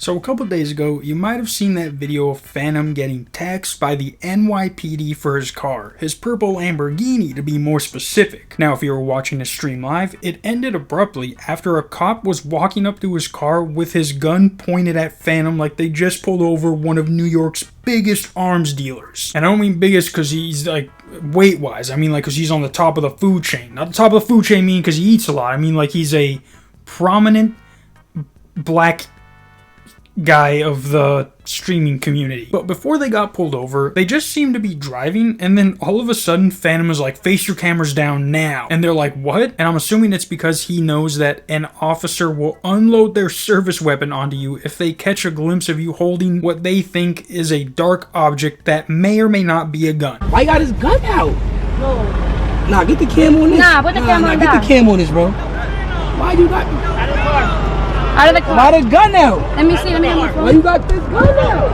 So a couple days ago, you might have seen that video of Fanum getting taxed by the NYPD for his car, his purple Lamborghini to be more specific. Now if you were watching the stream live, it ended abruptly after a cop was walking up to his car with his gun pointed at Fanum like they just pulled over one of New York's biggest arms dealers. And I don't mean biggest because he's like weight-wise, I mean like because he's on the top of the food chain. Not the top of the food chain mean because he eats a lot, I mean like he's a prominent black guy of the streaming community. But before they got pulled over, they just seemed to be driving, and then all of a sudden Fanum was like, face your cameras down now. And they're like, what? And I'm assuming it's because he knows that an officer will unload their service weapon onto you if they catch a glimpse of you holding what they think is a dark object that may or may not be a gun. Why you got his gun out? No. Nah, get the cam on this. Nah, put the camera on get the cam on this, bro. Why you got... Out of the car. Why the gun out? Let me see. Let me see my phone. Why you got this gun out?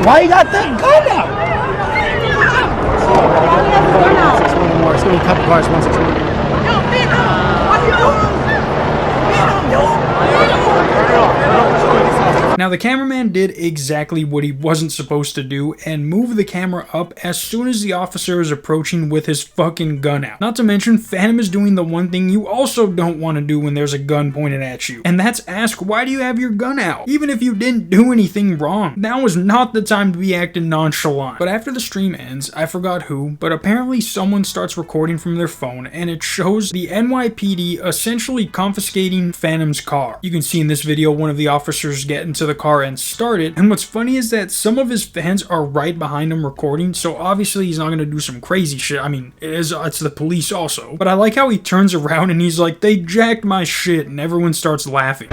Why you got that gun out? It's going to be a couple cars once it's over. Now the cameraman did exactly what he wasn't supposed to do and moved the camera up as soon as the officer is approaching with his fucking gun out. Not to mention, Fanum is doing the one thing you also don't want to do when there's a gun pointed at you. And that's ask, why do you have your gun out? Even if you didn't do anything wrong. Now was not the time to be acting nonchalant. But after the stream ends, I forgot who, but apparently someone starts recording from their phone and it shows the NYPD essentially confiscating Fanum's car. You can see in this video one of the officers get into the car and start it, and what's funny is that some of his fans are right behind him recording, so obviously he's not gonna do some crazy shit. I mean, it's the police also. But I like how he turns around and he's like, they jacked my shit, and everyone starts laughing.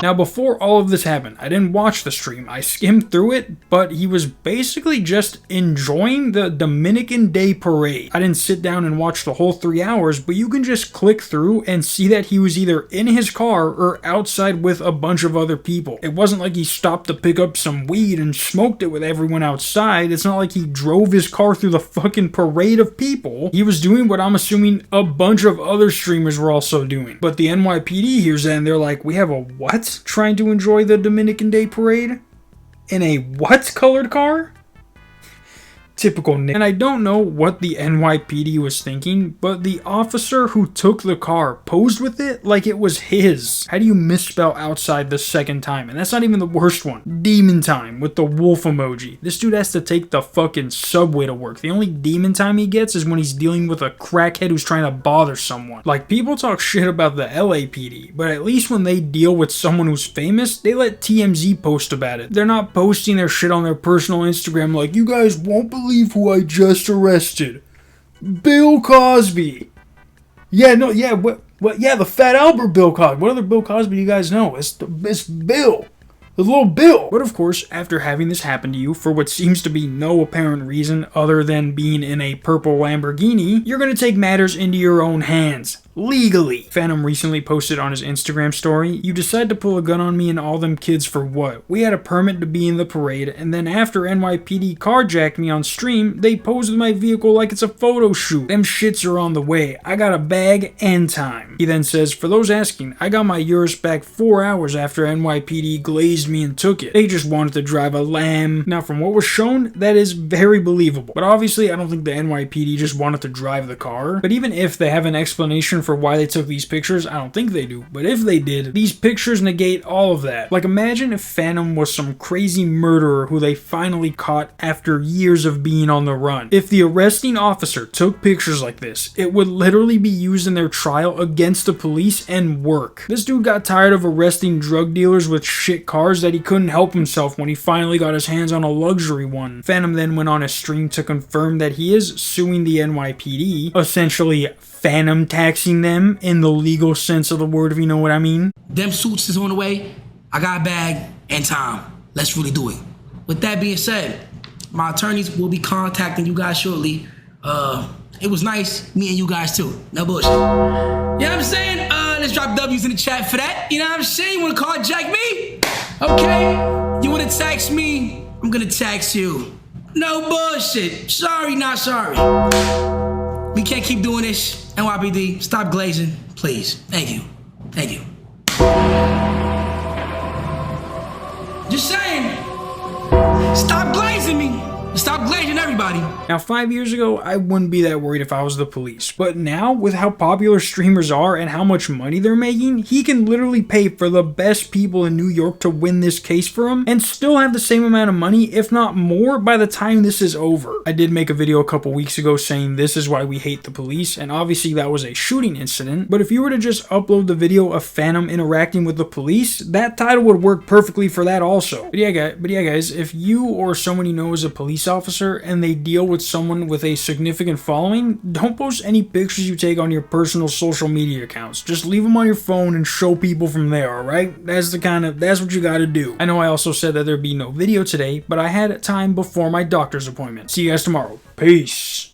Now before all of this happened, I didn't watch the stream, I skimmed through it, but he was basically just enjoying the Dominican Day Parade. I didn't sit down and watch the whole 3 hours, but you can just click through and see that he was either in his car or outside with a bunch of other people. It wasn't like he stopped to pick up some weed and smoked it with everyone outside. It's not like he drove his car through the fucking parade of people. He was doing what I'm assuming a bunch of other streamers were also doing. But the NYPD hears that and they're like, we have a what? Trying to enjoy the Dominican Day Parade? In a what colored car? Typical Nick. And I don't know what the NYPD was thinking, but the officer who took the car posed with it like it was his. How do you misspell outside the second time? And that's not even the worst one. Demon time with the wolf emoji. This dude has to take the fucking subway to work. The only demon time he gets is when he's dealing with a crackhead who's trying to bother someone. Like, people talk shit about the LAPD, but at least when they deal with someone who's famous, they let TMZ post about it. They're not posting their shit on their personal Instagram like, you guys won't believe who I just arrested. Bill Cosby. Yeah, no, yeah, what, yeah, the Fat Albert Bill Cosby. What other Bill Cosby do you guys know? It's Bill. The little Bill. But of course, after having this happen to you for what seems to be no apparent reason other than being in a purple Lamborghini, you're gonna take matters into your own hands. Legally. Fanum recently posted on his Instagram story, you decide to pull a gun on me and all them kids for what? We had a permit to be in the parade, and then after NYPD carjacked me on stream, they posed with my vehicle like it's a photo shoot. Them shits are on the way. I got a bag and time. He then says, for those asking, I got my Urus back 4 hours after NYPD glazed me and took it. They just wanted to drive a lamb. Now from what was shown, that is very believable. But obviously I don't think the NYPD just wanted to drive the car. But even if they have an explanation for why they took these pictures, I don't think they do, but if they did, these pictures negate all of that. Like, imagine if Fanum was some crazy murderer who they finally caught after years of being on the run. If the arresting officer took pictures like this, it would literally be used in their trial against the police and work. This dude got tired of arresting drug dealers with shit cars that he couldn't help himself when he finally got his hands on a luxury one. Fanum then went on a stream to confirm that he is suing the NYPD, essentially Fanum taxing them in the legal sense of the word, if you know what I mean. Them suits is on the way. I got a bag and time. Let's really do it. With that being said, my attorneys will be contacting you guys shortly. It was nice meeting you guys too. No bullshit. You know what I'm saying? Let's drop W's in the chat for that. You know what I'm saying? You wanna carjack me? Okay. You wanna tax me? I'm gonna tax you. No bullshit. Sorry, not sorry. We can't keep doing this. NYPD, stop glazing, please. Thank you. Thank you. Just saying. Stop glazing me. Stop glazing everybody. Now, 5 years ago, I wouldn't be that worried if I was the police. But now, with how popular streamers are and how much money they're making, he can literally pay for the best people in New York to win this case for him and still have the same amount of money, if not more, by the time this is over. I did make a video a couple weeks ago saying this is why we hate the police, and obviously that was a shooting incident. But if you were to just upload the video of Fanum interacting with the police, that title would work perfectly for that also. But yeah, guys, if you or someone you know is a police officer and they deal with someone with a significant following, don't post any pictures you take on your personal social media accounts. Just leave them on your phone and show people from there, alright? That's what you gotta do. I know I also said that there'd be no video today, but I had time before my doctor's appointment. See you guys tomorrow. Peace.